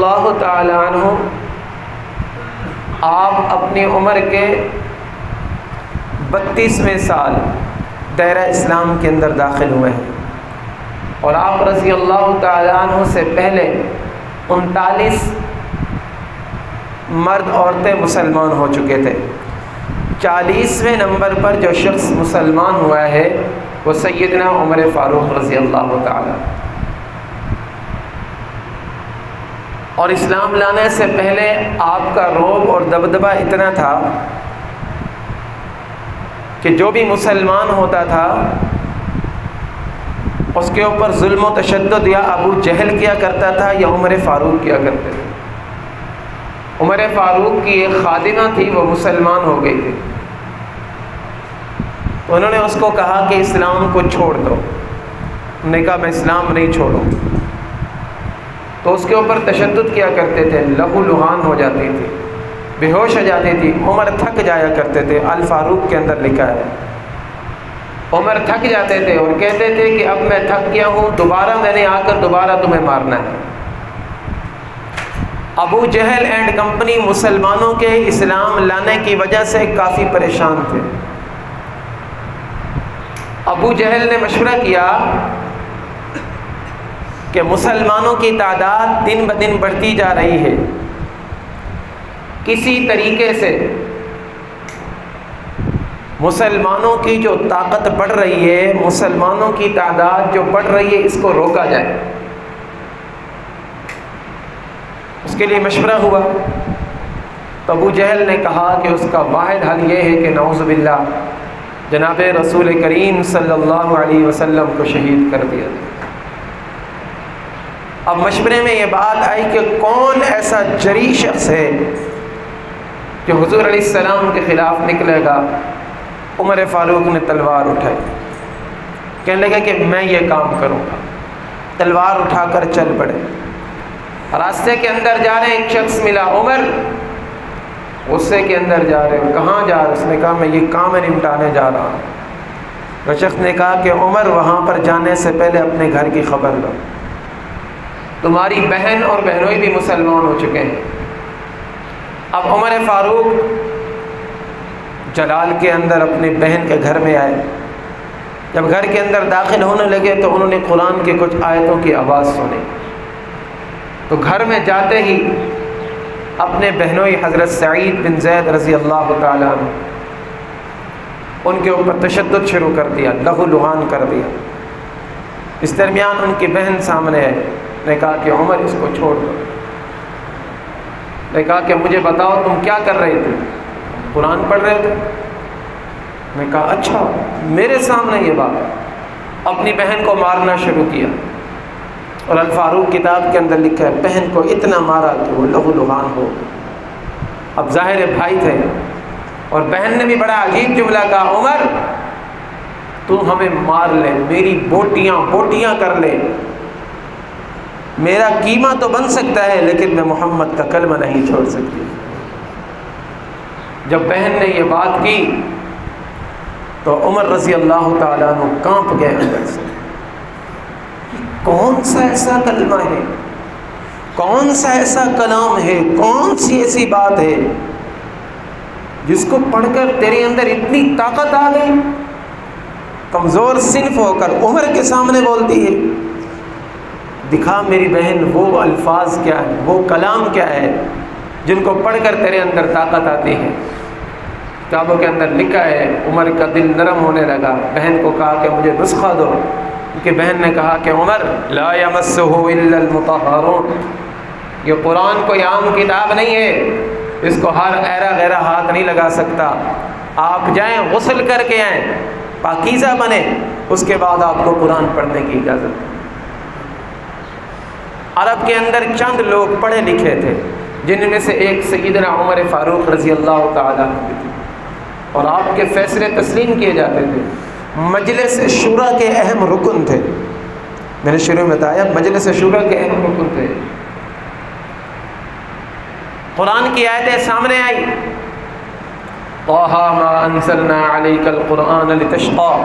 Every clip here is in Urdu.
اللہ تعالی عنہ آپ اپنی عمر کے 32ویں سال دائرہ اسلام کے اندر داخل ہوئے ہیں، اور آپ رضی اللہ تعالی عنہ سے پہلے 39 مرد عورتیں مسلمان ہو چکے تھے۔ 40ویں نمبر پر جو شخص مسلمان ہوا ہے وہ سیدنا عمر فاروق رضی اللہ تعالی، اور اسلام لانے سے پہلے آپ کا رعب اور دبدبہ اتنا تھا کہ جو بھی مسلمان ہوتا تھا اس کے اوپر ظلم و تشدد یا ابو جہل کیا کرتا تھا یا عمر فاروق کیا کرتے تھے۔ عمر فاروق کی ایک خادمہ تھی، وہ مسلمان ہو گئی تھی، تو انہوں نے اس کو کہا کہ اسلام کو چھوڑ دو۔ انہوں نے کہا میں اسلام نہیں چھوڑوں، تو اس کے اوپر تشدد کیا کرتے تھے، لہو لہان ہو جاتی تھی، بے ہوش ہو جاتی تھی، عمر تھک جایا کرتے تھے۔ الفاروق کے اندر لکھا ہے عمر تھک جاتے تھے اور کہتے تھے کہ اب میں تھک گیا ہوں، دوبارہ میں نے آ کر دوبارہ تمہیں مارنا ہے۔ ابو جہل اینڈ کمپنی مسلمانوں کے اسلام لانے کی وجہ سے کافی پریشان تھے۔ ابو جہل نے مشورہ کیا کہ مسلمانوں کی تعداد دن بدن بڑھتی جا رہی ہے، کسی طریقے سے مسلمانوں کی جو طاقت بڑھ رہی ہے، مسلمانوں کی تعداد جو بڑھ رہی ہے، اس کو روکا جائے۔ اس کے لیے مشورہ ہوا تو ابو جہل نے کہا کہ اس کا واحد حل یہ ہے کہ نعوذ باللہ جناب رسول کریم صلی اللہ علیہ وسلم کو شہید کر دیا جائے۔ اب مشورے میں یہ بات آئی کہ کون ایسا جری شخص ہے جو حضور علیہ السلام کے خلاف نکلے گا۔ عمر فاروق نے تلوار اٹھائی، کہنے لگا کہ میں یہ کام کروں گا۔ تلوار اٹھا کر چل پڑے، راستے کے اندر جا رہے ایک شخص ملا، عمر غصے کے اندر جا رہے ہو، کہاں جا رہے؟ اس نے کہا میں یہ کام نمٹانے جا رہا ہوں۔ وہ شخص نے کہا کہ عمر وہاں پر جانے سے پہلے اپنے گھر کی خبر لو، تمہاری بہن اور بہنوئی بھی مسلمان ہو چکے ہیں۔ اب عمر فاروق جلال کے اندر اپنے بہن کے گھر میں آئے۔ جب گھر کے اندر داخل ہونے لگے تو انہوں نے قرآن کی کچھ آیتوں کی آواز سنی، تو گھر میں جاتے ہی اپنے بہنوئی حضرت سعید بن زید رضی اللہ تعالیٰ عنہ ان کے اوپر تشدد شروع کر دیا، لہو لہان کر دیا۔ اس درمیان ان کی بہن سامنے ہے، نے کہا کہ عمر اس کو چھوڑ دو۔ نے کہا کہ مجھے بتاؤ تم کیا کر رہے تھے؟ قرآن پڑھ رہے تھے۔ میں کہا اچھا، میرے سامنے یہ بات۔ اپنی بہن کو مارنا شروع کیا، اور الفاروق کتاب کے اندر لکھا ہے بہن کو اتنا مارا کہ وہ لہو لہان ہو۔ اب ظاہر بھائی تھے، اور بہن نے بھی بڑا عجیب جملہ کہا، عمر تو ہمیں مار لے، میری بوٹیاں بوٹیاں کر لے، میرا قیمہ تو بن سکتا ہے لیکن میں محمد کا کلمہ نہیں چھوڑ سکتی۔ جب بہن نے یہ بات کی تو عمر رضی اللہ تعالیٰ عنہ کانپ گئے اندر سے۔ کون سا ایسا کلمہ ہے، کون سا ایسا کلام ہے، کون سی ایسی بات ہے جس کو پڑھ کر تیرے اندر اتنی طاقت آ گئی؟ کمزور صنف ہو کر عمر کے سامنے بولتی ہے۔ دکھا میری بہن وہ الفاظ کیا ہے، وہ کلام کیا ہے جن کو پڑھ کر تیرے اندر طاقت آتی ہے۔ کتابوں کے اندر لکھا ہے عمر کا دل نرم ہونے لگا، بہن کو کہا کہ مجھے نسخہ دو، کیونکہ بہن نے کہا کہ عمر لا یمسہ الا المطہرون، یہ قرآن کوئی عام کتاب نہیں ہے، اس کو ہر ایرا غیرہ ہاتھ نہیں لگا سکتا۔ آپ جائیں غسل کر کے آئیں، پاکیزہ بنے، اس کے بعد آپ کو قرآن پڑھنے کی اجازت ہے۔ عرب کے اندر چند لوگ پڑھے لکھے تھے، جن میں سے ایک سیدنا عمر فاروق رضی اللہ تعالیٰ عنہ تھے، اور آپ کے فیصلے تسلیم کیے جاتے تھے۔ مجلس شورا کے اہم رکن تھے، میں نے شروع میں بتایا مجلس شورا کے اہم رکن تھے۔ قرآن کی آیتیں سامنے آئی، طٰہَ مَا أَنزَلْنَا عَلَيْكَ الْقُرْآنَ لِتَشْقَىٰ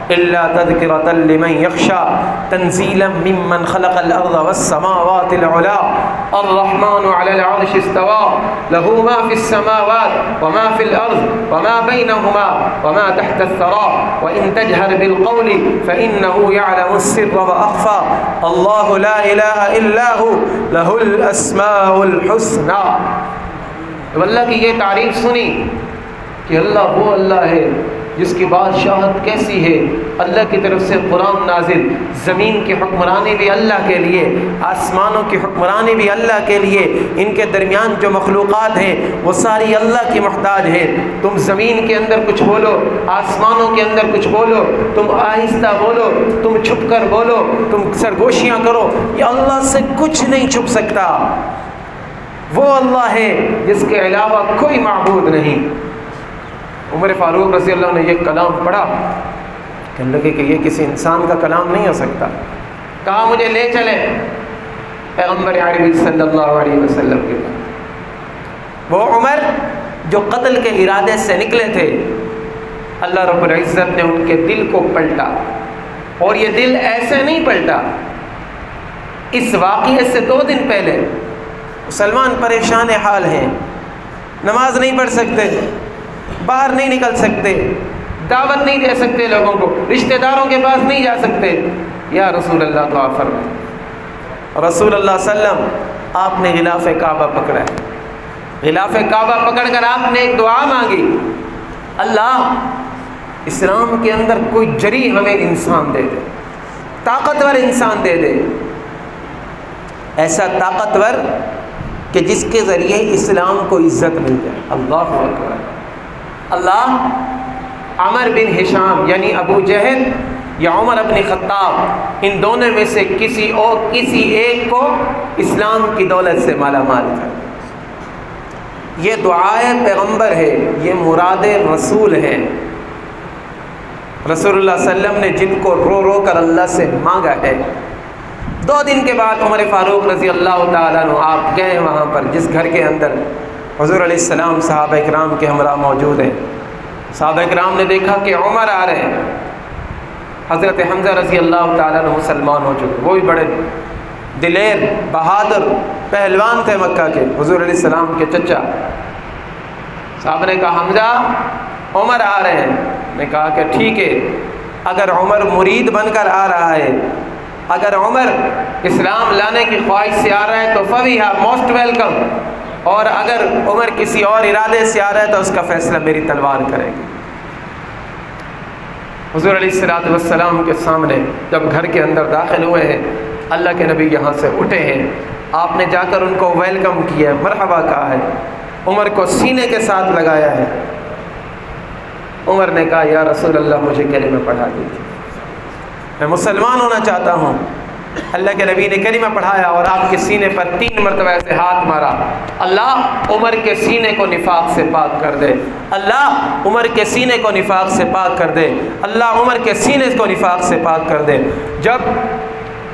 إِلَّا تَذْكِرَةً لِمَنْ يَخْشَىٰ تَنزِيلًا مِمَّنْ خَلَقَ الْأَرْضَ وَالسَّمَاوَاتِ الْعُلَىٰ الرحمن علی العرش استوى له ما في السماوات وما في الأرض وما بينهما وما تحت الثرى وإن تجهر بالقول فإنه يعلم السر وأخفى الله لا إله إلا هو له الأسماء الحسنى. تو اللہ کی یہ تعریف سنی کہ اللہ وہ اللہ ہے جس کی بادشاہت کیسی ہے. اللہ کی طرف سے قرآن نازل، زمین کی حکمرانی بھی اللہ کے لیے، آسمانوں کی حکمرانی بھی اللہ کے لیے، ان کے درمیان جو مخلوقات ہیں وہ ساری اللہ کی محتاج ہیں. تم زمین کے اندر کچھ بولو، آسمانوں کے اندر کچھ بولو، تم آہستہ بولو، تم چھپ کر بولو، تم سرگوشیاں کرو، یہ اللہ سے کچھ نہیں چھپ سکتا. وہ اللہ ہے جس کے علاوہ کوئی معبود نہیں. عمر فاروق رضی اللہ عنہ نے یہ کلام پڑھا، کہنے لگے کہ یہ کسی انسان کا کلام نہیں ہو سکتا. کہا مجھے لے چلیں پیغمبر عربی صلی اللہ علیہ وسلم کے پاس. وہ عمر جو قتل کے ارادے سے نکلے تھے، اللہ رب العزت نے ان کے دل کو پلٹا. اور یہ دل ایسے نہیں پلٹا، اس واقعے سے 2 دن پہلے مسلمان پریشان حال ہیں، نماز نہیں پڑھ سکتے، باہر نہیں نکل سکتے، دعوت نہیں دے سکتے لوگوں کو، رشتہ داروں کے پاس نہیں جا سکتے. یا رسول اللہ دعا فرمائیں. رسول اللہ صلی اللہ علیہ وسلم آپ نے غلاف کعبہ پکڑا ہے. غلاف کعبہ پکڑ کر آپ نے ایک دعا مانگی، اللہ اسلام کے اندر کوئی جری ہمیں انسان دے دے، طاقتور انسان دے دے، ایسا طاقتور کہ جس کے ذریعے اسلام کو عزت مل جائے. اللہ اکبر. اللہ عمر بن ہشام یعنی ابو جہل یا عمر بن خطاب، ان دونوں میں سے کسی ایک کو اسلام کی دولت سے مالا مال کر. یہ دعائے پیغمبر ہے، یہ مراد رسول ہے. رسول اللہ صلی اللہ علیہ وسلم نے جن کو رو رو کر اللہ سے مانگا ہے. 2 دن کے بعد عمر فاروق رضی اللہ تعالیٰ عنہ آپ گئے وہاں پر جس گھر کے اندر حضور علیہ السلام صحابہ اکرام کے ہمراہ موجود ہیں. صحابہ اکرام نے دیکھا کہ عمر آ رہے ہیں. حضرت حمزہ رضی اللہ تعالیٰ عنہ مسلمان ہو چکے، وہ بھی بڑے دلیر بہادر پہلوان تھے مکہ کے، حضور علیہ السلام کے چچا. صحابہ نے کہا حمزہ عمر آ رہے ہیں. نے کہا کہ ٹھیک ہے، اگر عمر مرید بن کر آ رہا ہے، اگر عمر اسلام لانے کی خواہش سے آ رہا ہے تو فبیہا موسٹ ویلکم، اور اگر عمر کسی اور ارادے سے آ رہا ہے تو اس کا فیصلہ میری تلوار کرے گی. حضور علیہ السلام کے سامنے جب گھر کے اندر داخل ہوئے ہیں، اللہ کے نبی یہاں سے اٹھے ہیں، آپ نے جا کر ان کو ویلکم کیا ہے، مرحبا کہا ہے، عمر کو سینے کے ساتھ لگایا ہے. عمر نے کہا یا رسول اللہ مجھے کلمہ پڑھا دیجیے، میں مسلمان ہونا چاہتا ہوں. اللہ کے نبی نے کلمہ پڑھایا اور آپ کے سینے پر 3 مرتبہ ایسے ہاتھ مارا. اللہ عمر کے سینے کو نفاق سے پاک کر دے، اللہ عمر کے سینے کو نفاق سے پاک کر دے، اللہ عمر کے سینے کو نفاق سے پاک کر دے. جب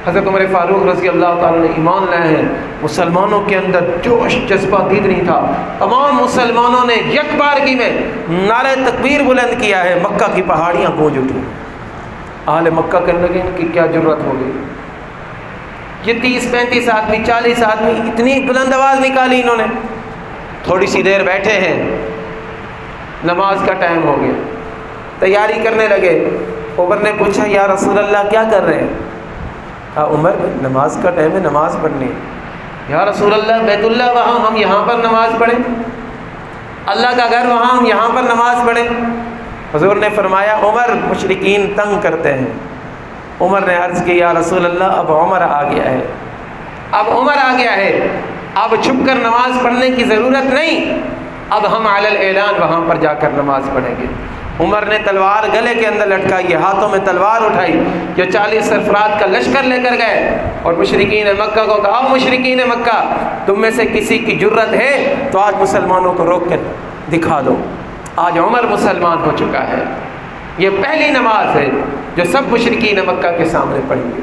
حضرت عمر فاروق رضی اللہ تعالیٰ نے ایمان لائے ہیں، مسلمانوں کے اندر جوش جذبہ دید نہیں تھا. تمام مسلمانوں نے یک بارگی میں نعرہ تکبیر بلند کیا ہے. مکہ کی پہاڑیاں گونج اٹھی. اہل مکہ کہنے لگے ان کی کیا جرت ہو گئی، یہ 30-35 آدمی 40 آدمی اتنی بلند آواز نکالی انہوں نے. تھوڑی سی دیر بیٹھے ہیں، نماز کا ٹائم ہو گیا، تیاری کرنے لگے. عمر نے پوچھا یا رسول اللہ کیا کر رہے ہیں؟ کہا عمر نماز کا ٹائم ہے، نماز پڑھنی ہے. یا رسول اللہ بیت اللہ وہاں ہم یہاں پر نماز پڑھیں، اللہ کا گھر وہاں ہم یہاں پر نماز پڑھیں. حضور نے فرمایا عمر مشرکین تنگ کرتے ہیں. عمر نے عرض کی یا رسول اللہ اب عمر آ گیا ہے، اب عمر آ گیا ہے، اب چھپ کر نماز پڑھنے کی ضرورت نہیں، اب ہم علی الاعلان وہاں پر جا کر نماز پڑھیں گے. عمر نے تلوار گلے کے اندر لٹکائی، ہاتھوں میں تلوار اٹھائی. یہ 40 افراد کا لشکر لے کر گئے اور مشرکین مکہ کو کہا مشرکین مکہ تم میں سے کسی کی جرت ہے تو آج مسلمانوں کو روک کر دکھا دو. آج عمر مسلمان ہو چکا ہے. یہ پہلی نماز ہے جو سب مشرکین مکہ کے سامنے پڑھی گئی.